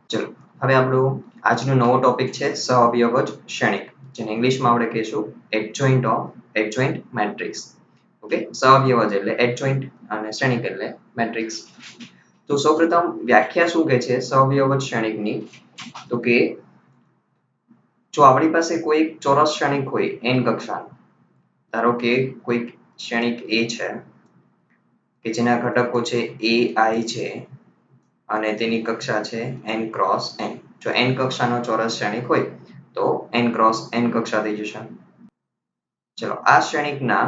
ચલો હવે આપણું આજનો નવો ટોપિક છે સહઅવયવજ શ્રેણિક, જેને ઇંગ્લિશમાં આપણે કહીશું એડજોઇન્ટ મેટ્રિક્સ. ઓકે, સહઅવયવજ એટલે એડજોઇન્ટ અને શ્રેણિક એટલે મેટ્રિક્સ. તો સૌપ્રથમ વ્યાખ્યા શું કહે છે સહઅવયવજ શ્રેણિકની? તો કે જો આપણી પાસે કોઈ ચોરસ શ્રેણિક હોય n કક્ષાનું, ધારો કે કોઈ શ્રેણિક A છે કે જેના ઘટકો છે a i છે અને તેની કક્ષા છે n ક્રોસ n. જો n કક્ષાનો ચોરસ શ્રેણિક હોય તો n ક્રોસ n કક્ષા થઈ જશે. ચલો આ શ્રેણિકના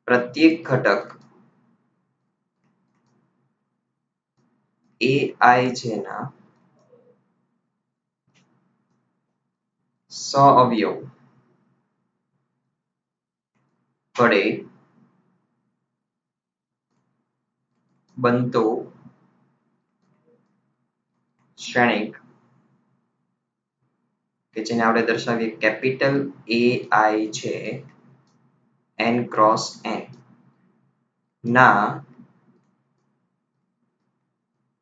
પ્રત્યેક ઘટક ai જેના સહઅવયવ વડે બનતો શ્રેણિક કે જેને આપણે દર્શાવીએ કેપિટલ AI છે n ક્રોસ n ના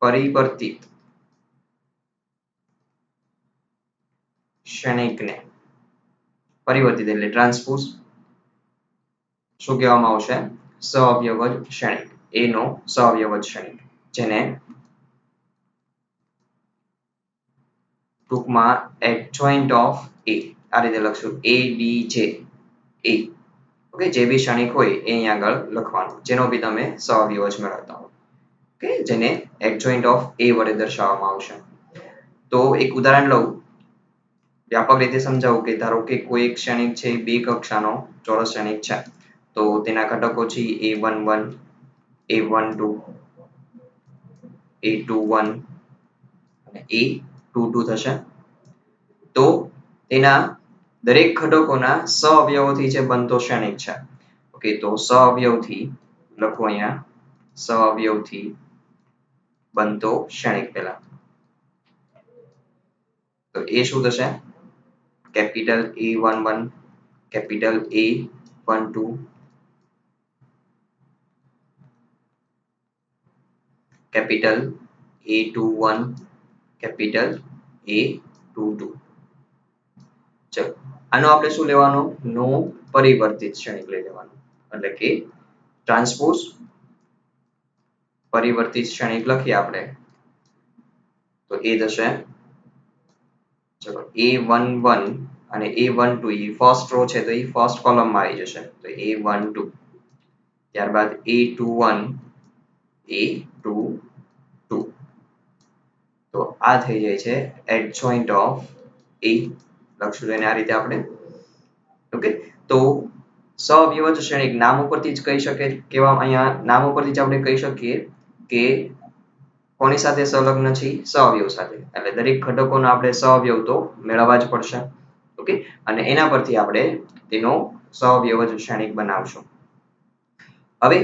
પરિવર્તિત શ્રેણિકને, પરિવર્તિત એટલે ટ્રાન્સપોઝ, શું કહેવામાં આવશે? સહઅવયવજ શ્રેણિક. A નો સહઅવયવજ શ્રેણિક, જેને ટૂંકમાં એડજોઇન્ટ ઓફ A આ રીતે લખશું ADJ A. ઓકે, જે બી શ્રેણિક હોય એ અહીંયા આગળ લખવાનું, જેનો બી તમે સહઅવયવજ મેળવતા હો. ઓકે, જેને એડજોઇન્ટ ઓફ A વડે દર્શાવવામાં આવશે. તો એક ઉદાહરણ લઉં, વ્યાપક રીતે સમજાવું કે ધારો કે કોઈ એક શ્રેણિક છે બે કક્ષાનો ચોરસ શ્રેણિક છે, તો તેના ઘટકો છે a11 a12 a21 અને a22 થશે. તો તેના દરેક ઘટકોના સહઅવયવોથી જે બનતો શ્રેણિક છે. ઓકે, તો સહઅવયવથી લખો અહીંયા, સહઅવયવથી બનતો શ્રેણિક પહેલા. તો એ શું થશે? Capital A11 capital A12 capital A21 capital A22. ચલો આનો આપણે શું લેવાનો? નો પરિવર્તિત શ્રેણિક લઈ લેવાનો, એટલે કે ટ્રાન્સપોઝ પરિવર્તિત શ્રેણિક લખીએ આપણે તો એ થશે, ચલો A11 અને A12 એ ફર્સ્ટ રો છે તો એ ફર્સ્ટ કોલમમાં આવી જશે, તો A12. ત્યારબાદ A21 A22. તો આ થઈ જાય છે એડજોઇન્ટ ઓફ A. લખશું એને આ રીતે આપણે. ઓકે, તો સહઅવયવજ શ્રેણિક નામ ઉપરથી જ કહી શકે, કેવા અહીંયા નામ ઉપરથી જ આપણે કહી શકીએ કે કોની સાથે સંલગ્ન છે? સહઅવયવ સાથે. એટલે દરેક ઘટકોનો આપણે સહઅવયવ તો મેળવવા જ પડશે. ઓકે, અને એના પરથી આપણે તેનો સહઅવયવજ શ્રેણિક બનાવશું. હવે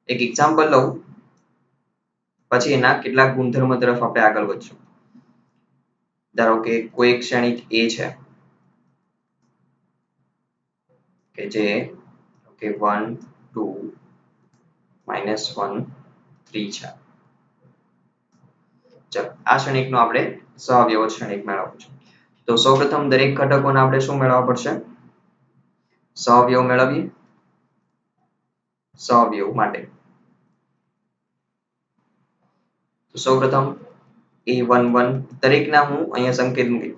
એક એક્ઝામ્પલ લઉં, પછી એના કેટલાક ગુણધર્મો તરફ આપણે આગળ વધશું. ધારો કે કોઈ એક શ્રેણિક A છે કે જે 1 2 -1 3 છે. ચલો આ શ્રેણિકનો આપણે સહઅવયવજ શ્રેણિક મેળવવું છે. તો સૌપ્રથમ દરેક ઘટકોને આપણે શું મેળવવા પડશે? સહઅવયવ મેળવીએ. સહઅવયવ માટે તો સૌપ્રથમ A11 દરેકના હું અહીંયા સંકેત મૂકી,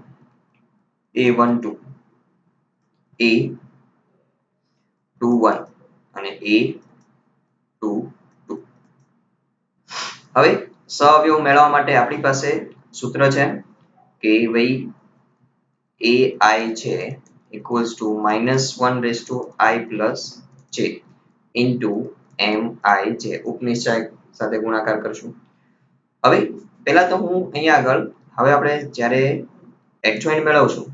A12 A21 અને A22. હવે સહઅવયવ મેળવવા માટે આપણી પાસે સૂત્ર છે કે ભાઈ ai છે equals to -1 raised to I plus j into mij, ઉપનિશ્ચય સાથે ગુણાકાર કરશું. હવે પહેલા તો હું અહીંયા આગળ, હવે આપણે જ્યારે એડજોઇન્ટ મેળવશું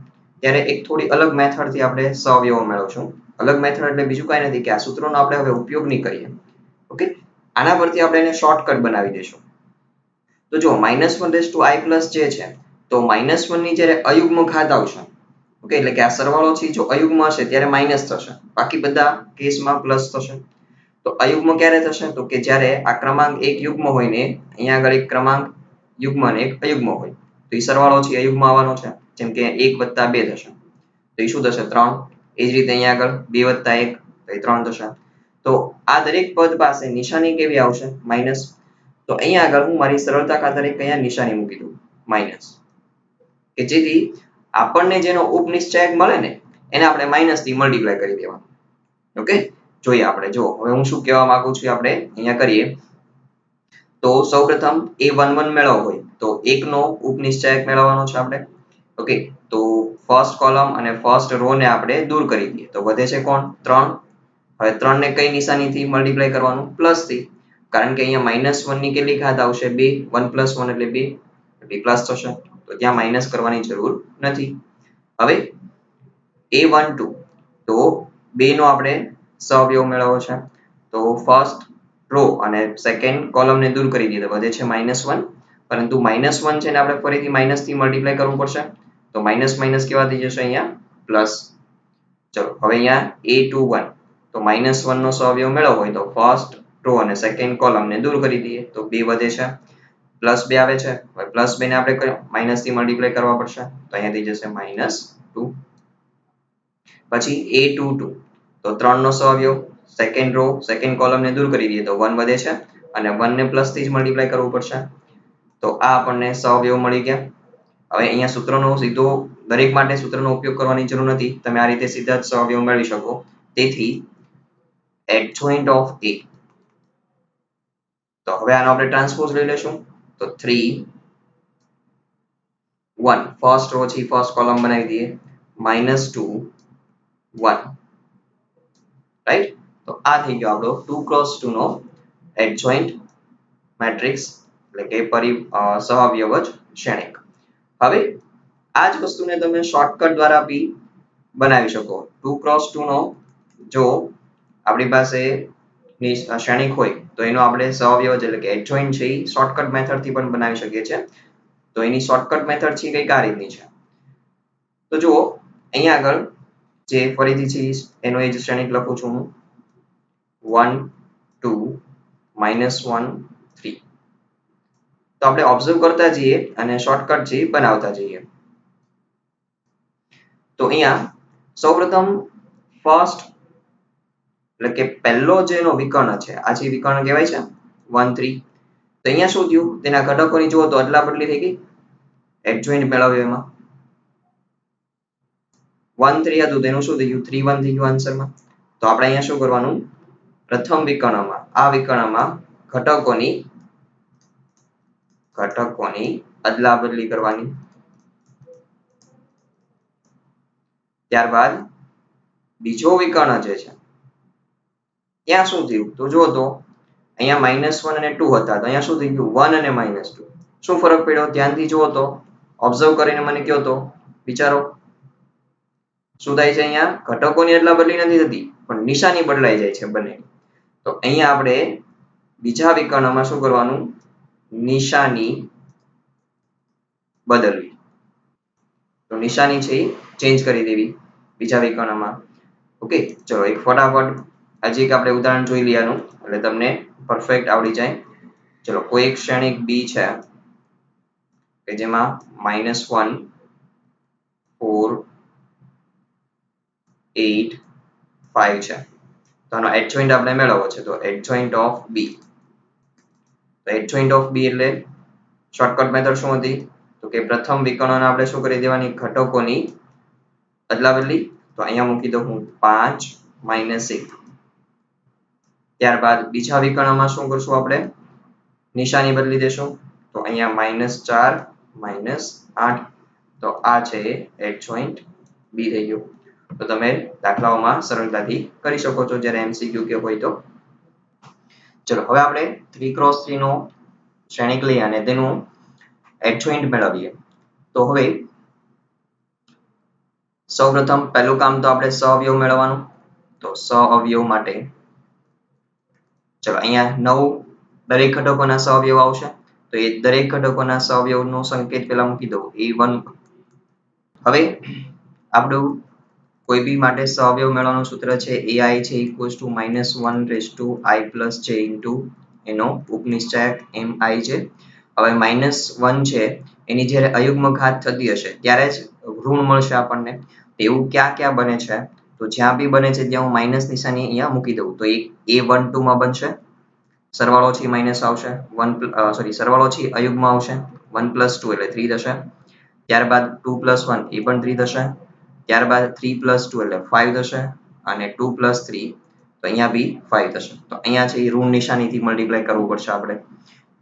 ત્યારે એક થોડી અલગ મેથડથી આપણે સહઅવયવો મેળવશું. અલગ મેથડ એટલે બીજું કાંઈ નથી કે આ સૂત્રનો આપણે હવે ઉપયોગ નહીં કરીએ. ઓકે, આના પરથી આપણે એને શોર્ટકટ બનાવી દઈશું. તો જો -1 raised to I plus j છે, તો -1 ની જ્યારે અયુગ્મ ઘાત આવશે, ઓકે, એટલે કે આ સરવાળો છે જો અયુગ્મ હશે ત્યારે માઇનસ થશે, બાકી બધા કેસમાં પ્લસ થશે. તો તો અયુગ્મ ક્યારે થશે? તો કે જ્યારે આ ક્રમાંક એક યુગ્મ હોય ને અહીંયા આગળ એક ક્રમાંક યુગ્મ અને એક અયુગ્મ હોય તો એ સરવાળો છે અયુગ્મ આવવાનો છે. જેમ કે 1 + 2 થશે તો એ શું થશે? 3. એ જ રીતે અહીંયા આગળ 2 + 1 તો એ 3 થશે. તો આ દરેક પદ પાસે નિશાની કેવી આવશે? માઇનસ. તો અહીંયા આગળ હું મારી સરળતા ખાતર એક અહીંયા નિશાની મૂકી દઉં માઇનસ, કે જેથી આપણને જેનો ઉપનિશ્ચાયક મળે ને એને આપણે માઇનસ થી મલ્ટીપ્લાય કરી દેવાનું. ઓકે, જોઈએ આપણે. જો હવે હું શું કહેવા માંગુ છું આપણે અહીંયા કરીએ. તો સૌપ્રથમ a11 મેળવવો હોય તો 1 નો ઉપનિશ્ચાયક મેળવવાનો છે આપણે. ઓકે, તો ફર્સ્ટ કોલમ અને ફર્સ્ટ રો ને આપણે દૂર કરી દઈએ તો વધે છે કોણ? 3. હવે 3 ને કઈ નિશાનીથી મલ્ટીપ્લાય કરવાનું? પ્લસ થી. કારણ કે અહીંયા -1 ની કેટલી ઘાત આવશે? 2. 1 + 1 એટલે 2 એટલે પ્લસ થશે. તો ત્યાં માઇનસ કરવાની જરૂર નથી. હવે a12 તો 2 નો આપણે સહઅવયવ મેળવવો છે. તો ફર્સ્ટ રો અને સેકન્ડ કોલમ ને દૂર કરી દઈએ તો વધે છે -1. પરંતુ -1 છે ને આપણે ફરીથી માઇનસ થી મલ્ટીપ્લાય કરવું પડશે. તો માઇનસ માઇનસ કેવા થઈ જશે? અહીંયા પ્લસ. ચલો હવે અહીંયા a21 તો -1 નો સહઅવયવ મેળવવો હોય તો ફર્સ્ટ રો અને સેકન્ડ કોલમ ને દૂર કરી દઈએ તો 2 વધે છે. +2 આવે છે. હવે +2 ને આપણે માઇનસ થી મલ્ટીપ્લાય કરવા પડશે તો અહીંયા થઈ જશે -2. પછી a22 તો 3 નો સહઅવયવ સેકન્ડ રો સેકન્ડ કોલમ ને દૂર કરી દઈએ તો 1 વધે છે અને 1 ને પ્લસ થી જ મલ્ટીપ્લાય કરવું પડશે. તો આ આપણને સહઅવયવ મળી ગયા. હવે અહીંયા સૂત્રનો સીધો દરેક માટે સૂત્રનો ઉપયોગ કરવાની જરૂર નથી. તમે આ રીતે સીધા જ સહઅવયવ મેળવી શકો. તેથી adjoint of A. તો હવે આનો આપણે ટ્રાન્સપોઝ લઈ લેશું. તો 3 1 ફર્સ્ટ રો થી ફર્સ્ટ કોલમ બનાવી દઈએ -2 1. રાઈટ? તો આ થઈ ગયો આપણો 2x2 નો adjoint મેટ્રિક્સ એટલે કે સહઅવયવ શ્રેણિક. હવે આ જ વસ્તુને તમે શોર્ટકટ દ્વારા બી બનાવી શકો. 2x2 નો જો આપણી પાસે શ્રેણિક હોય તો એનો આપણે સહઅવયવ એટલે કે adjoint છે એ શોર્ટકટ મેથડ થી પણ બનાવી શકીએ છીએ. તો એની શોર્ટકટ મેથડ છે કંઈક આ રીતની છે. તો જુઓ અહીંયા આગળ જે ફરીથી છે એનો એ જ શ્રેણિક લખું છું હું 1 2 -1 3. તો આપણે ઓબ્ઝર્વ કરતા જઈએ અને શોર્ટકટ છે બનાવતા જઈએ. તો અહીંયા સૌપ્રથમ ફર્સ્ટ એટલે કે પહેલો જેનો વિકર્ણ છે આ જે વિકર્ણ કહેવાય છે 1 3. તો અહીંયા શું થયું? તેના ઘટકોની જુઓ તો અદલા બદલી થઈ ગઈ. એડજોઇન્ટ મેળવ્યો એમાં 1 3 હતું તેનું શું થઈ ગયું? 3 1 થઈ ગયું આન્સરમાં. તો આપણે અહીંયા શું કરવાનું? પ્રથમ વિકર્ણમાં આ વિકર્ણમાં ઘટકોની અદલા બદલી કરવાની. ત્યારબાદ બીજો વિકર્ણ જે છે ત્યાં શું થયું? તો જો તો અહીંયા -1 અને 2 હતા તો અહીંયા શું થઈ ગયું? 1 અને -2. શું ફરક પડ્યો? ધ્યાનથી જુઓ તો ઓબ્ઝર્વ કરીને મને કહો તો વિચારો શું થાય છે? અહીંયા ઘટકોની અદલા બદલી નથી થતી પણ નિશાની બદલાઈ જાય છે બંને. તો અહીંયા આપણે બીજા વિકર્ણમાં શું કરવાનું? નિશાની બદલવી. તો નિશાની છે એ ચેન્જ કરી દેવી બીજા વિકર્ણમાં. ઓકે, ચલો એક ફટાફટ હજી એક આપણે ઉદાહરણ જોઈ લઈએ આનું એટલે તમને પરફેક્ટ આવડી જાય. ચલો કોઈ એક શ્રેણિક B છે કે જેમાં -1 4 8 5 છે. તો આનો adjoint આપણે મેળવવો છે. તો adjoint of B. તો adjoint of B એટલે શોર્ટકટ મેથડ શું હતી? તો કે પ્રથમ વિકર્ણને આપણે શું કરી દેવાની? ઘટકોની અદલા બદલી. તો અહીંયા મૂકી દઉં હું 5 -1. ત્યારબાદ બીજા વિકર્ણમાં શું કરશું આપણે? નિશાની બદલી દેશું. તો અહીંયા -4 -8. તો આ છે adjoint B થઈ ગયું. તો તમે દાખલાઓમાં સરળતાથી કરી શકો છો જ્યારે MCQ કે હોય તો. ચલો હવે આપણે 3x3 નો શ્રેણિક લઈએ અને તેનું adjoint મેળવીએ. તો હવે સૌપ્રથમ પહેલું કામ તો આપણે સહઅવયવ મેળવવાનું. તો સહઅવયવ માટે ચલો અહીંયા 9 દરેક ઘટકોના સહઅવયવ આવશે. તો એ દરેક ઘટકોના સહઅવયવનો સંકેત પહેલા મૂકી દઉં A1. હવે આપણું કોઈ બી માટે સહઅવયવ મેળવવાનું સૂત્ર છે ai છે equals to -1 raise to i plus j into એનો ઉપનિશ્ચાયક mi છે. હવે -1 છે એની જ્યારે અયુગ્મ ઘાત થતી હશે ત્યારે જ ઋણ મળશે આપણને. એવું ક્યાં ક્યાં બને છે? તો જ્યાં બી બને છે ત્યાં હું માઇનસ નિશાની અહીંયા મૂકી દઉં તો એક a12 માં બનશે, સરવાળો થી માઇનસ આવશે, સરવાળો થી અયુગ્મ આવશે, 1 + 2 એટલે 3 થશે. ત્યારબાદ 2 + 1 એ પણ 3 થશે. ત્યારબાદ 3 + 2 એટલે 5 થશે અને 2 + 3 તો અહીંયા બી 5 થશે. તો અહીંયા છે એ ઋણ નિશાનીથી મલ્ટીપ્લાય કરવું પડશે આપણે.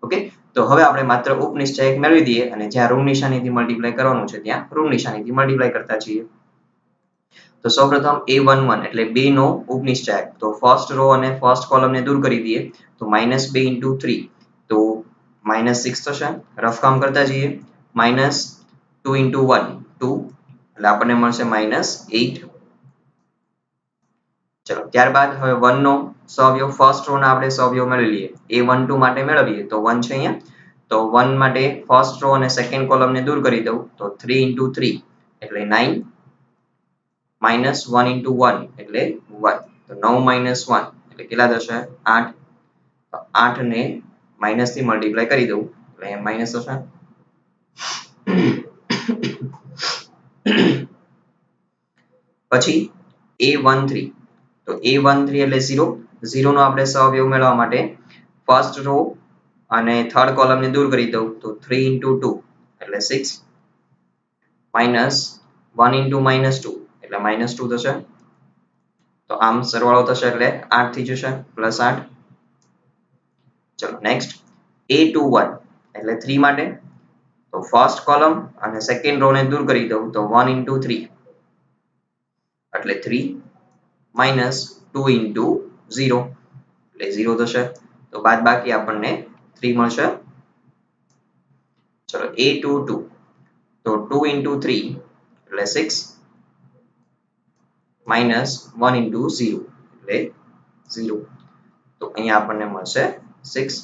ઓકે, તો હવે આપણે માત્ર ઉપનિશ્ચાયક મેળવી દઈએ અને જ્યાં ઋણ નિશાનીથી મલ્ટીપ્લાય કરવાનું છે ત્યાં ઋણ નિશાનીથી મલ્ટીપ્લાય કરતા છીએ. તો સૌપ્રથમ a11 એટલે 2 નો ઉપનિશ્ચાયક, તો ફર્સ્ટ રો અને ફર્સ્ટ કોલમને દૂર કરી દઈએ તો -2 * 3 તો -6 થશે. રફ કામ કરતા જઈએ. -2 * 1 2 એટલે આપણને મળશે -8. ચલો ત્યારબાદ હવે 1 નો સહઅવયવ ફર્સ્ટ રો ના આપણે સહઅવયવ મેળવી લઈએ. a12 માટે મેળવીએ તો 1 છે અહીંયા, તો 1 માટે ફર્સ્ટ રો અને સેકન્ડ કોલમને દૂર કરી દઉં તો 3 * 3 એટલે 9 -1 * 1 એટલે 1 તો 9 - 1 એટલે કેટલા થશે? 8. 8 ને માઇનસ થી મલ્ટીપ્લાય કરી દઉં એટલે અહીંયા માઇનસ થશે. પછી a13 તો a13 એટલે 0. 0 નો આપણે સહઅવયવ મેળવવા માટે ફર્સ્ટ રો અને થર્ડ કોલમને દૂર કરી દઉં તો 3 * 2 એટલે 6 -1 * -2 એટલે -2 થશે. તો આમ સરવાળો થશે એટલે 8 થઈ જશે, +8. ચલો નેક્સ્ટ a21 એટલે 3 માટે તો ફર્સ્ટ કોલમ અને સેકન્ડ રો ને દૂર કરી દઉં તો 1 * 3 એટલે 3 -2 * 0 એટલે 0 થશે. તો બાદબાકી આપણને 3 મળશે. ચલો a22 તો 2 * 3 એટલે 6 -1 * 0 એટલે 0 તો અહીંયા આપણને મળશે 6.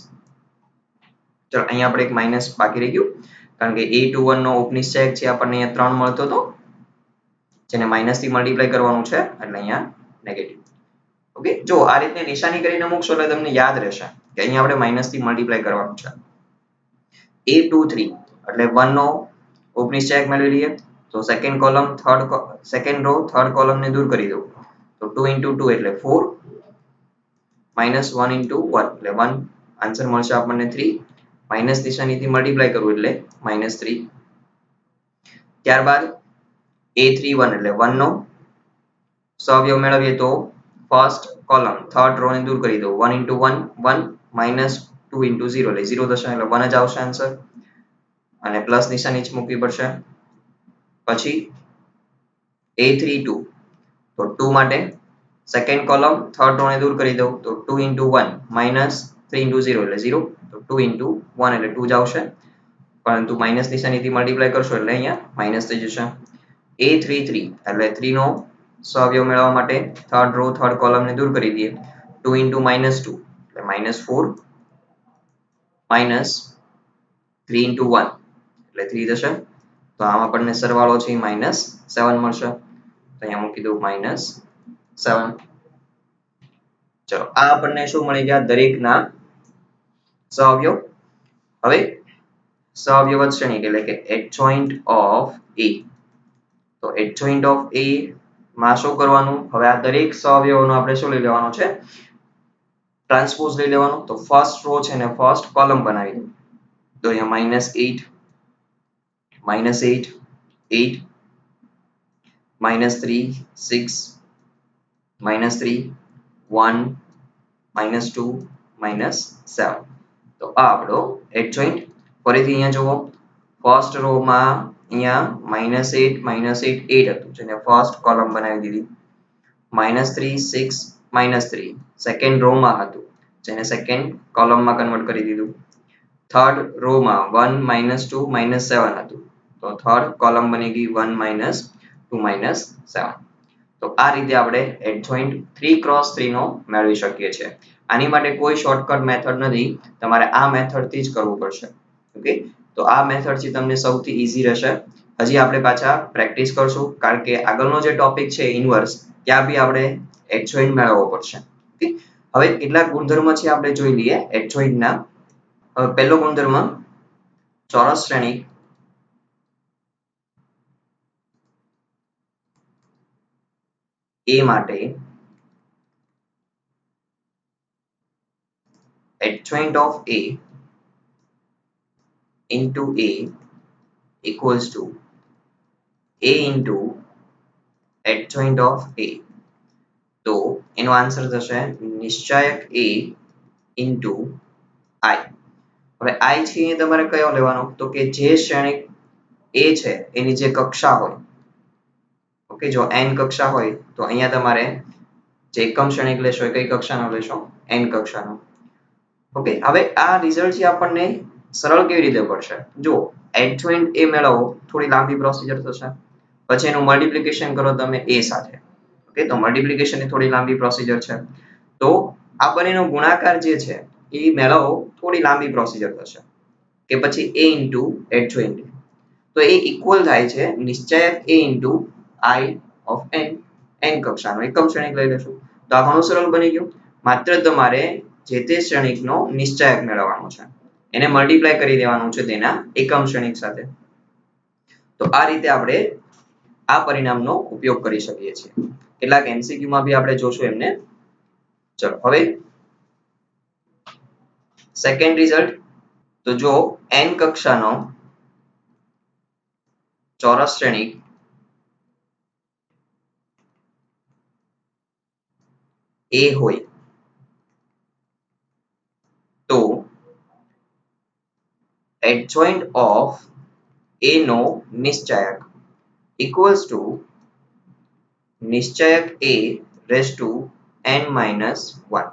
ચલો અહીંયા આપણે એક માઇનસ બાકી રહી ગયું કારણ કે a21 નો ઉપનિશ્ચાયક છે આપણને અહીંયા 3 મળતો હતો જેને માઇનસ થી મલ્ટીપ્લાય કરવાનું છે એટલે અહીંયા નેગેટિવ. ઓકે, જો આ રીતે નિશાની કરીને મૂકશો એટલે તમને યાદ રહેશે કે અહીંયા આપણે માઇનસ થી મલ્ટીપ્લાય કરવાનું છે. a23 એટલે 1 નો ઉપનિશ્ચાયક મેળવી લઈએ તો સેકન્ડ રો થર્ડ કોલમને દૂર કરી દઉં તો 2 * 2 એટલે 4 -1 * 1 એટલે 1 આન્સર મળશે આપણને 3. માઇનસ નિશાનીથી મલ્ટીપ્લાય કરવું એટલે -3. ત્યારબાદ a31 એટલે 1 નો સહઅવયવ મેળવીએ તો ફર્સ્ટ કોલમ થર્ડ રો ને દૂર કરી દો 1 * 1 1 -2 * 0 એટલે 0 થશે એટલે 1 જ આવશે આન્સર અને પ્લસ નિશાની જ મૂકવી પડશે. પછી a32 તો 2 માટે સેકન્ડ કોલમ થર્ડ રો ને દૂર કરી દઉં તો 2 * 1 -3 * 0 એટલે 0 તો 2 * 1 એટલે 2 જ આવશે પરંતુ માઇનસ નિશાનીથી મલ્ટીપ્લાય કરશો એટલે અહીંયા માઇનસ થઈ જશે. a33 એટલે 3 નો સહઅવયવ મેળવવા માટે થર્ડ રો થર્ડ કોલમને દૂર કરી દઈએ 2 * -2 એટલે -4 -3 * 1 એટલે 3 થશે. તો આમાં આપણને સરવાળો છે -7 મળશે તો અહીંયા મૂકી દઉં -7. ચલો આ આપણને શું મળી ગયા? દરેકના સહઅવયવ. હવે સહઅવયવ શ્રેણી એટલે કે adjoint of A. તો adjoint of A માં શું કરવાનું? હવે આ દરેક સહઅવયવોનો આપણે શું લઈ લેવાનો છે? ટ્રાન્સપોઝ લઈ લેવાનો. તો ફર્સ્ટ રો છે ને ફર્સ્ટ કોલમ બનાવી દો તો અહીંયા -8 -8 8 -3 6 -3 1 -2 -7 તો આ આપણો adjoint. ફરીથી અહીંયા જુઓ ફર્સ્ટ રો માં અહીંયા -8 -8 8 હતું જેને ફર્સ્ટ કોલમ બનાવી દીધી. -3 6 -3 સેકન્ડ રો માં હતું જેને સેકન્ડ કોલમમાં કન્વર્ટ કરી દીધું. થર્ડ રો માં 1 -2 -7 હતું તો થર્ડ કોલમ બની ગઈ 1 -2 -7. તો આ રીતે આપણે adjoint 3x3 નો મેળવી શકીએ છીએ. આની માટે કોઈ શોર્ટકટ મેથડ નથી, તમારે આ મેથડ થી જ કરવું પડશે. ઓકે, તો આ મેથડ થી તમને સૌથી ઈઝી રહેશે. હજી આપણે પાછા પ્રેક્ટિસ કરશું કારણ કે આગળનો જે ટોપિક છે ઇનવર્સ ત્યાં બી આપણે એડજોઇન્ટ મેળવવો પડશે. ઓકે, હવે કેટલાક ગુણધર્મ છે આપણે જોઈ લઈએ એડજોઇન્ટના. પહેલો ગુણધર્મ ચોરસ શ્રેણિક A માટે adjoint of A into A equals to A into adjoint of A. તો એનો આન્સર થશે નિશ્ચાયક A into I. હવે I છે એ તમારે કયો લેવાનો તો કે જે શ્રેણિક A છે એની જે કક્ષા હોય. ઓકે, જો n કક્ષા હોય તો અહીંયા તમારે જે એકમ શ્રેણિક લેશો એ કઈ કક્ષાનો લેશો n કક્ષાનો. ઓકે, હવે આ રિઝલ્ટ છે આપણને સરળ કેવી રીતે પડશે જો એડજોઇન્ટ A મેળવો થોડી લાંબી પ્રોસિજર થશે પછી એનું મલ્ટિપ્લિકેશન કરો તમે A સાથે. ઓકે, તો મલ્ટિપ્લિકેશન એ થોડી લાંબી પ્રોસિજર છે તો આ બંનેનો ગુણાકાર જે છે એ મેળવવો થોડી લાંબી પ્રોસિજર થશે કે પછી A into adjoint તો એ ઇક્વલ થાય છે નિશ્ચાયક A into I of n n કક્ષાનો એકમ શ્રેણિક લઈ લેશું તો આ ઘણું સરળ બની ગયું. માત્ર તમારે જે તે શ્રેણિકનો નિશ્ચાયક મેળવવાનો છે એને મલ્ટીપ્લાય કરી દેવાનું છે તેના એકમ શ્રેણિક સાથે. તો આ રીતે આપણે આ પરિણામનો ઉપયોગ કરી શકીએ છીએ. કેટલાક MCQ માં બી આપણે જોશું એમને. ચલો હવે સેકન્ડ રિઝલ્ટ તો જો n કક્ષાનો ચોરસ શ્રેણિક A હોય તો adjoint of A no નિશ્ચાયક equals to નિશ્ચાયક A raised to n minus 1.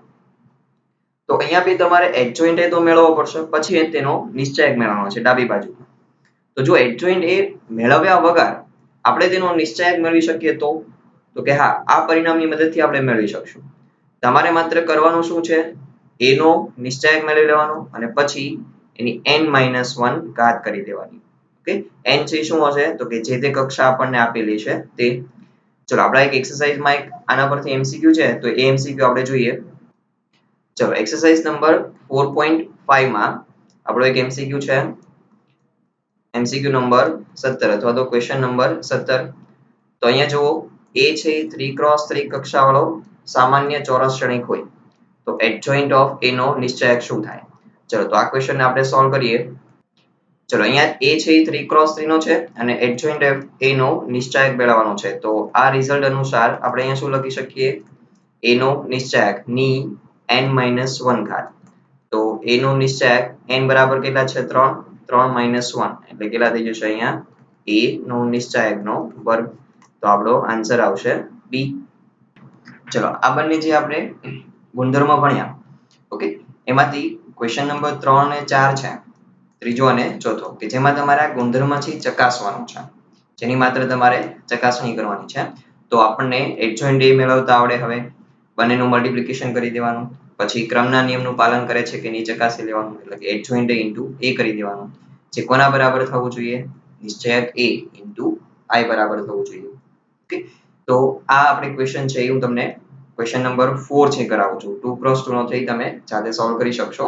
તો અહીંયા બી તમારે adjoint A તો મેળવવો પડશે પછી તેનો નિશ્ચાયક મેળવવાનો છે ડાબી બાજુ. તો જો adjoint A મેળવ્યા વગર આપણે તેનો નિશ્ચાયક મેળવી શકીએ તો કે હા આ પરિણામની મદદથી આપણે મેળવી શકશું. તમારે માત્ર કરવાનું શું છે A નો નિશ્ચાયક મેળવી લેવાનો અને પછી એની n-1 ઘાત કરી દેવાની. ઓકે, n છે શું હશે તો કે જે તે કક્ષા આપણને આપેલી છે તે. ચલો આપણા એક એક્સરસાઇઝમાં એક આના પરથી MCQ છે તો એ MCQ આપણે જોઈએ. ચલો એક્સરસાઇઝ નંબર 4.5 માં આપણો એક MCQ છે MCQ નંબર 17 અથવા તો ક્વેશ્ચન નંબર 17. તો અહીંયા જુઓ A છે 3x3 કક્ષાવાળો સામાન્ય ચોરસ શ્રેણિક હોય તો adjoint of A નો નિશ્ચાયક શું થાય. ચલો તો આ ક્વેશ્ચનને આપણે સોલ્વ કરીએ. ચલો અહીંયા A છે એ 3x3 નો છે અને adjoint A નો નિશ્ચાયક મેળવવાનો છે તો આ રિઝલ્ટ અનુસાર આપણે અહીંયા શું લખી શકીએ A નો નિશ્ચાયક ની n-1 ઘાત. તો A નો નિશ્ચાયક n બરાબર કેટલા છે 3 3 - 1 એટલે કેટલા થઈ જશે અહીંયા A નો નિશ્ચાયકનો વર્ગ. તો આપણો આન્સર આવશે B. ચલો આ બંને જે આપણે ગુણધર્મો ભણ્યા ઓકે એમાંથી ક્વેશ્ચન નંબર 3 અને 4 છે ત્રીજો અને ચોથો કે જેમાં તમારે આ ગુણધર્મથી ચકાસવાનું છે જેની માત્ર તમારે ચકાસણી કરવાની છે. તો આપણને adjoint A મેળવતા આવડે હવે બંનેનું મલ્ટિપ્લિકેશન કરી દેવાનું પછી ક્રમના નિયમનું પાલન કરે છે કે નહીં ચકાસી લેવાનું એટલે કે adjoint A into A કરી દેવાનું જે કોના બરાબર થવું જોઈએ નિશ્ચાયક A into I બરાબર થવું જોઈએ. ઓકે, તો આ આપણે ક્વેશ્ચન છે એ હું તમને ક્વેશ્ચન નંબર 4 છે કરાવું છું 2x2 નો થઈ તમે જાતે સોલ્વ કરી શકશો.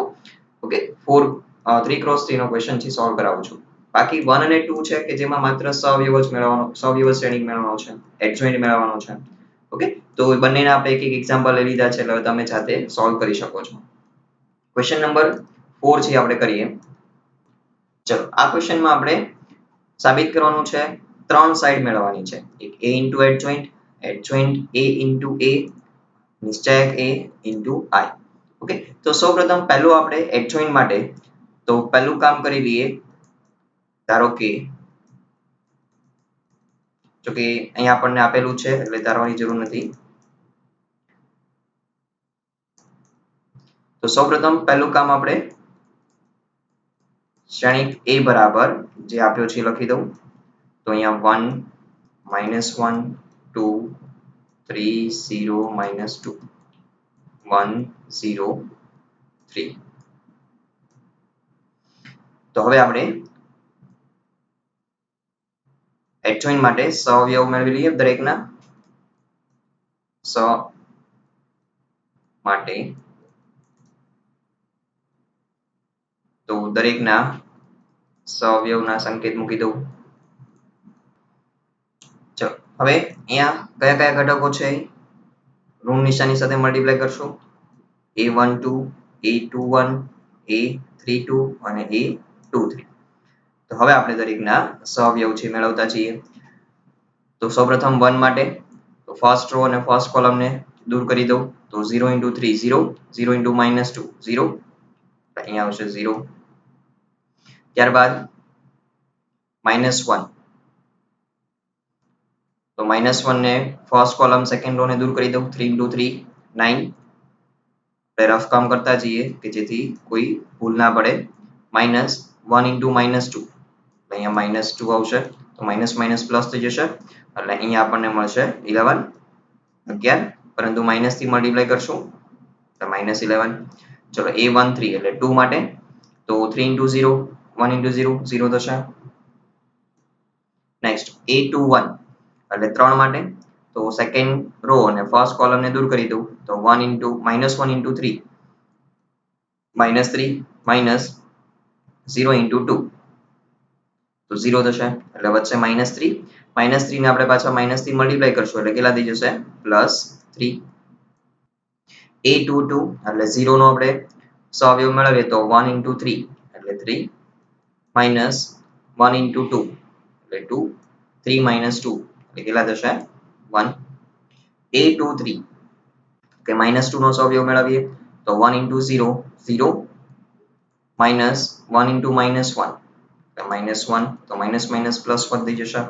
ઓકે 3x3 નો ક્વેશ્ચન છે સોલ્વ કરાવું છું. બાકી 1 અને 2 છે કે જેમાં માત્ર સહવ્યવ જ મેળવવાનો સહવ્યવ શ્રેણિક મેળવવાનો છે adjoint મેળવવાનો છે. ઓકે, તો બંનેના આપણે એક એક્ઝામ્પલ લઈ લીધા છે એટલે તમે જાતે સોલ્વ કરી શકો છો. ક્વેશ્ચન નંબર 4 છે આપણે કરીએ. ચલો આ ક્વેશ્ચનમાં આપણે સાબિત કરવાનું છે ત્રણ સાઈડ મેળવવાની છે એક A into adjoint adjoint A into A નિશ્ચાયક A into I. Okay, તો સૌપ્રથમ પહેલું આપણે adjoint માટે તો પહેલું કામ કરી લઈએ. ધારો કે જો કે અહીંયા આપણને આપેલું છે એટલે ધારવાની જરૂર નથી. તો સૌપ્રથમ પહેલું કામ આપણે શ્રેણિક A બરાબર જે આપ્યો છે લખી દઉં તો અહીંયા 1 -1 2 3 0 -2 1 0 3. તો હવે આપણે એડજોઇન્ટ માટે સહઅવયવ મેળવી લઈએ દરેકના સ માટે તો દરેકના સહઅવયવના સંકેત મૂકી દઉં. ચલો હવે અહીંયા કયા કયા ઘટકો છે ઋણ નિશાની સાથે મલ્ટીપ્લાય કરશું a12 a21 a32 અને a23. તો હવે આપણે દરેકના સહઅવયવ છે મેળવતા છીએ. તો સૌપ્રથમ 1 માટે તો ફર્સ્ટ રો અને ફર્સ્ટ કોલમ ને દૂર કરી દઉં તો 0 * 3 0 0 * -2 0 અહીંયા આવશે 0. ત્યારબાદ -1 તો -1 ને ફર્સ્ટ કોલમ સેકન્ડ રો ને દૂર કરી દઉં 3 * 3 9 આપણે રફ કામ કરતા જઈએ કે જેથી કોઈ ભૂલ ના પડે -1 * -2 અહીંયા -2 આવશે તો માઇનસ માઇનસ પ્લસ થઈ જશે એટલે અહીંયા આપણને મળશે 11 11 પરંતુ માઇનસ થી મલ્ટીપ્લાય કરશું તો -11. ચલો a13 એટલે 2 માટે તો 3 * 0 1 * 0 0 થશે. નેક્સ્ટ a21 એટલે 3 માટે તો સેકન્ડ રો અને ફર્સ્ટ કોલમ ને દૂર કરી દઉં તો -1 * 3 -3 -0 * 2 તો 0 થશે એટલે વચ્ચે -3 -3 ને આપણે પાછા માઇનસ થી મલ્ટીપ્લાય કરશું એટલે કેટલા થઈ જશે +3. a22 એટલે 0 નો આપણે સહઅવયવ મેળવીએ તો 1 * 3 એટલે 3 -1 * 2 એટલે 2 3 - 2 એટલે કેટલા થશે 1. a23 કે -2 નો સહઅવયવ મેળવીએ તો 1 * 0 0 -1 * -1 એટલે -1 તો માઇનસ માઇનસ પ્લસ 1 થઈ જશે.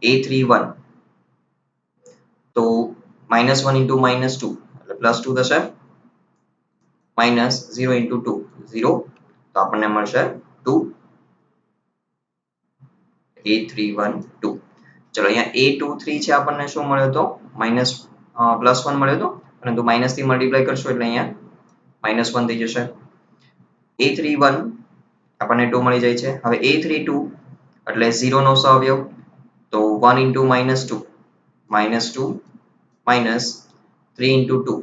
a31 તો -1 * -2 એટલે +2 થશે -0 * 2 0 તો આપણને મળશે 2 a312. ચલો અહીંયા a23 છે આપણને શું મળ્યો તો +1 મળ્યો તો પરંતુ માઇનસ થી મલ્ટીપ્લાય કરશો એટલે અહીંયા -1 થઈ જશે. a31 આપણને 2 મળી જાય છે. હવે a32 એટલે 0 નો સહઅવયવ તો 1 * -2 -2 3 * 2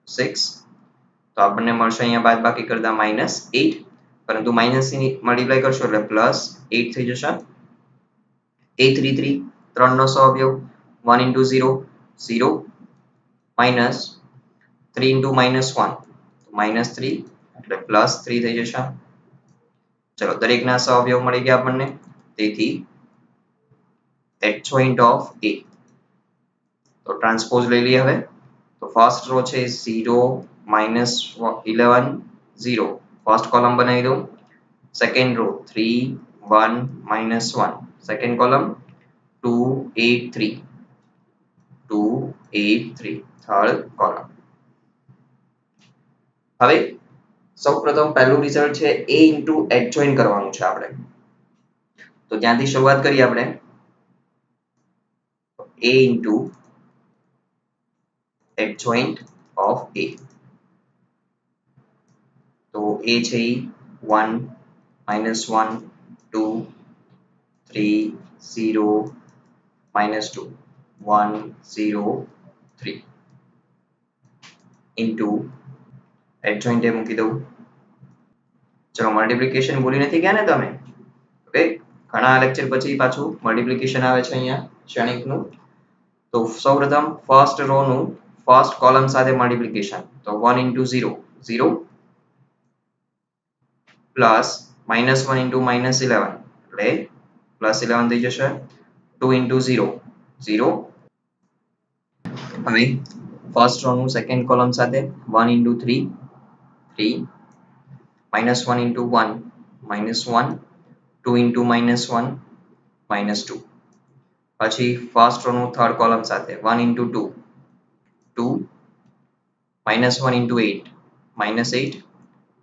6 તો આપણને મળશે અહીંયા બાદબાકી કરતા -8 પરંતુ માઇનસ થી મલ્ટીપ્લાય કરશો એટલે +8 થઈ જશે. a33 3 નો સહઅવયવ 1 * 0 0 -3 * -1 -3 એટલે +3 થઈ જશે. ચલો દરેકના સહઅવયવ મળી ગયા આપણને તેથી adjoint of A તો ટ્રાન્સપોઝ લઈ લઈએ હવે તો ફર્સ્ટ રો છે 0 -11 0 ફર્સ્ટ કોલમ બનાવી દઉં second row 3 1 -1 second column 2 8 3 2 8 3 third column. હવે સૌપ્રથમ પહેલું રિઝલ્ટ છે a into adjoint કરવાનું છે આપણે તો ત્યાંથી શરૂઆત કરીએ આપણે a into adjoint of A તો a છે 1 -1 2 3 0 -2 1 0 3 into adjoint એ મૂકી દઉં. ચલો મલ્ટીપ્લિકેશન ભૂલી નથી ગયા ને તમે ઓકે ઘણા લેક્ચર પછી પાછું મલ્ટીપ્લિકેશન આવે છે અહીંયા ક્ષણિકનું તો સૌપ્રથમ ફર્સ્ટ રો નું ફર્સ્ટ કોલમ સાથે મલ્ટીપ્લિકેશન તો 1 * 0 0 પ્લસ -1 * -11 એટલે +11 થઈ જશે 2 * 0 0 હવે ફર્સ્ટ રો નું સેકન્ડ કોલમ સાથે 1 * 3 3 -1 * 1 -1 2 * -1 -2 પછી ફર્સ્ટ રો નું થર્ડ કોલમ સાથે 1 * 2 2 -1 * 8 -8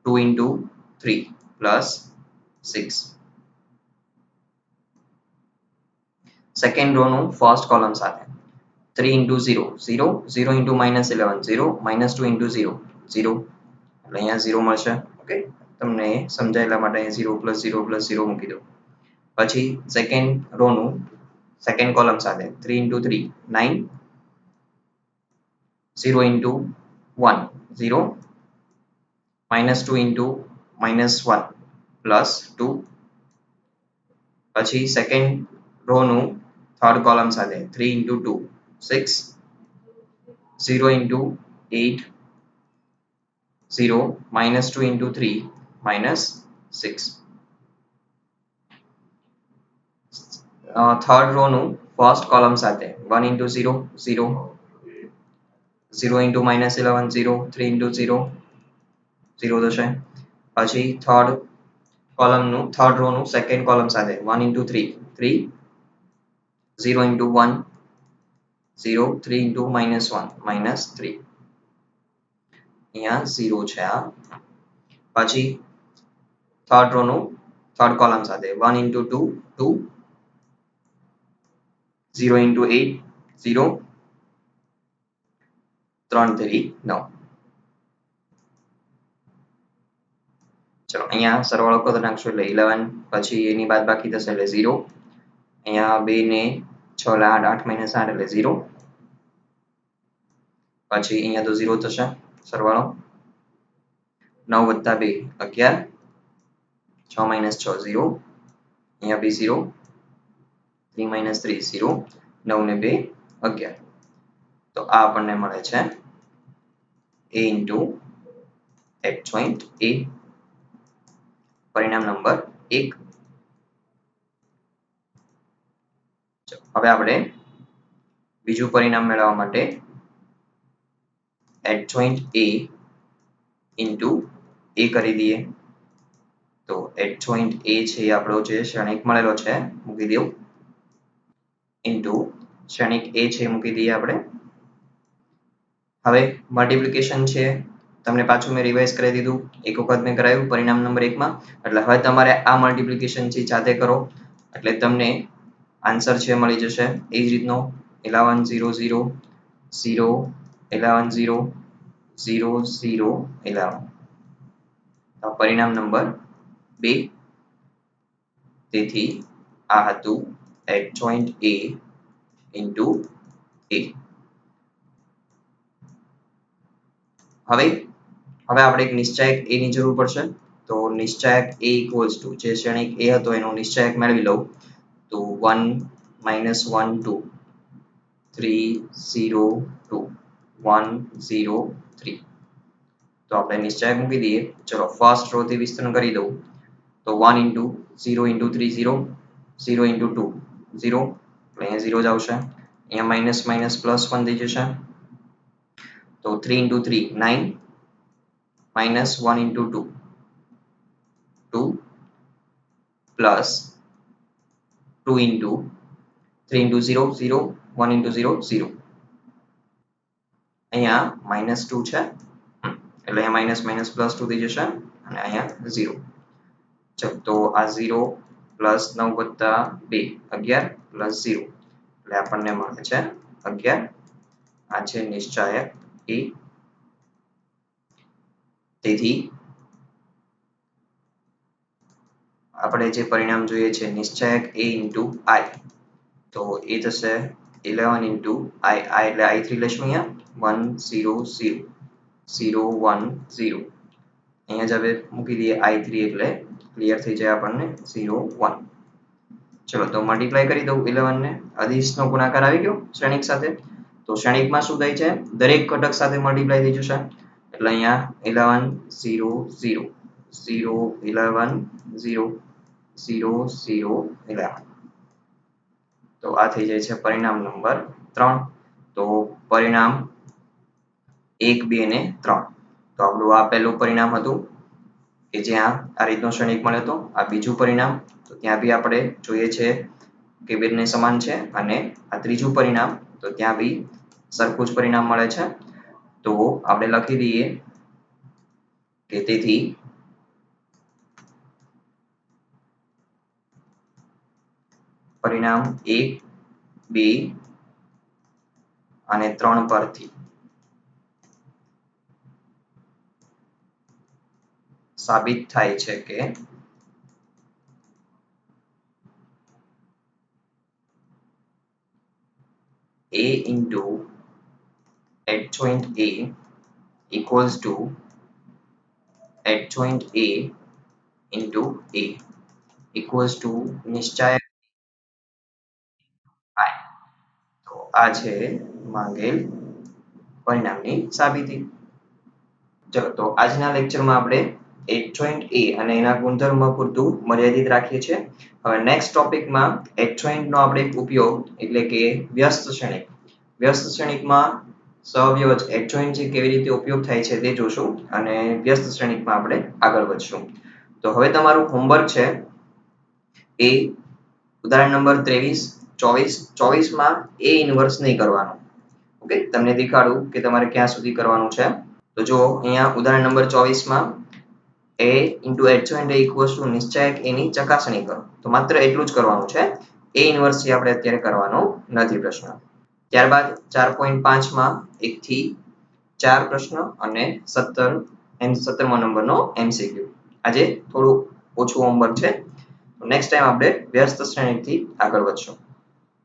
2 * 3 +6 સેકન્ડ રો નું ફર્સ્ટ કોલમ સાથે 3 * 0 0 0 * -11 0 -2 * 0 0 એટલે અહીંયા 0 મળશે ઓકે તમને સમજાયેલા માટે 0 + 0 + 0 મૂકી દો પછી સેકન્ડ રો નું સેકન્ડ કોલમ સાથે 3 into 3 9 0 into 1 0 -2 into -1 plus 2 પછી સેકન્ડ રો નું થર્ડ કોલમ સાથે 3 into 2 6 0 into 8 0 -2 into 3 -6 third row નું ફર્સ્ટ કોલમ સાથે 1 into 0 0 0 into -11 0 3 into 0 0 થશે પછી થર્ડ રો નું સેકન્ડ કોલમ સાથે 1 into 3 3 0 into 1 0 3 into -1 -3 અહીંયા 0 છે આ પછી થર્ડ રો નું થર્ડ કોલમ સાથે 1 into 2 2 0 into 8 0 3 3 9 ચલો અહીંયા સરવાળો કરી નાખશું એટલે 11 પછી એની બાદ બાકી થશે એટલે 0 અહીંયા 2 ને 6 લા 8 8 એટલે 0 પછી અહીંયા તો 0 થશે સરવાળો 9 + 2 11 6 - 6 0 અહીંયા બી 0 3 - 3 0 9 ને 2 11 તો આ આપણને મળે છે a into h joint a પરિણામ નંબર 1 હવે આપણે બીજું પરિણામ મેળવવા માટે h joint a into a કરી દઈએ તો h joint a છે એ આપણો જે ક્ષણિક મળેલો છે મૂકી દઉં into ક્ષણિક a છે મૂકી દઈએ આપણે હવે મલ્ટીપ્લિકેશન છે તમને પાછું મેં રિવાઇઝ કરી દીધું એક વખત મેં કરાવ્યું પરિણામ નંબર 1 માં એટલે હવે તમારે આ મલ્ટીપ્લિકેશન છે જાતે કરો એટલે તમને આન્સર છે મળી જશે એ જ રીતનો 11 0 0 0 11 0 0 0 11 પરિણામ નંબર 2 તેથી આ હતું h joint a into a હવે આપણે એક નિશ્ચાયક a ની જરૂર પડશે તો નિશ્ચાયક a equals to જે ક્ષણિક a હતો એનો નિશ્ચાયક મેળવી લઉં તો 1 -1 2 3 0 2 1 0 3 તો આપણે નિશ્ચાયક મૂકી દઈએ ચલો ફર્સ્ટ રો થી વિસ્તરણ કરી દઉં તો 1 into 0 into 3 0 0 into 2 0 એટલે અહીંયા 0 જ આવશે અહીંયા માઇનસ માઇનસ પ્લસ 1 થઈ જશે તો 3 into 3 9 minus 1 into 2 2 plus 2 into 3 into 0 0 1 into 0 0 અહીંયા -2 છે એટલે અહીંયા માઇનસ માઇનસ પ્લસ 2 થઈ જશે અને અહીંયા 0 ચલો તો આ 0 પ્લસ 9 વત્તા 2 11 પ્લસ 0 એટલે આપણને મળે છે 11 આ છે નિશ્ચાયક a તેથી આપણે જે પરિણામ જોઈએ છે નિશ્ચાયક a into i તો એ થશે 11 into i એટલે i3 લેશું અહીંયા 1 0 0 0 1 0 અહીંયા જ હવે મૂકી દઈએ i3 એટલે ક્લિયર થઈ જાય આપણને 0 1 ચલો તો મલ્ટીપ્લાય કરી દઉં 11 ને અદિશનો ગુણાકાર આવી ગયો શ્રેણિક સાથે તો શ્રેણિકમાં શું થાય છે દરેક ઘટક સાથે મલ્ટીપ્લાય થઈ જશે એટલે અહીંયા 11 0 0 0 11 0 0 0 11 તો આ થઈ જાય છે પરિણામ નંબર 3 તો પરિણામ 1 2 અને 3 તો આપણું આ પહેલું પરિણામ હતું કે જ્યાં આ રીતનો ક્ષણિક મળ્યો હતો આ બીજું પરિણામ તો ત્યાં બી આપણે જોઈએ છે કે બંને સમાન છે અને આ ત્રીજું પરિણામ તો ત્યાં બી સરખું જ પરિણામ મળે છે તો આપણે લખી દઈએ કે તેથી પરિણામ 1 2 અને 3 પરથી સાબિત થાય છે કે a into adjoint a equals to adjoint a into a equals to નિશ્ચાયક i. તો આ છે માંગેલ પરિણામની સાબિતી. ચલો તો આજના લેક્ચરમાં આપણે adjoint a અને એના ગુણધર્મ પૂરતું મર્યાદિત રાખીએ છીએ. હવે નેક્સ્ટ ટોપિકમાં adjoint નો આપણે ઉપયોગ એટલે કે વ્યસ્ત શ્રેણિક. વ્યસ્ત શ્રેણિકમાં સહવ્યવજ adjoint જે કેવી રીતે ઉપયોગ થાય છે તે જોશું અને વ્યસ્ત શ્રેણિકમાં આપણે આગળ વધશું. તો હવે તમારું હોમવર્ક છે એ ઉદાહરણ નંબર 23, 24, 24 માં a ઇન્વર્સ નહીં કરવાનું. ઓકે, તમને દેખાડું કે તમારે ક્યાં સુધી કરવાનું છે. તો જો અહીંયા ઉદાહરણ નંબર 24 માં a into adjoint a equals to નિશ્ચાયક a ની ચકાસણી કરો. તો માત્ર એટલું જ કરવાનું છે. a ઇન્વર્સ થી આપણે અત્યારે કરવાનો નથી પ્રશ્ન. ત્યારબાદ 4.5 માં 1 થી 4 પ્રશ્ન અને 17મો નંબરનો MCQ. આજે થોડું ઓછું હોમવર્ક છે. નેક્સ્ટ ટાઈમ આપણે વ્યસ્ત શ્રેણીથી આગળ વધશું.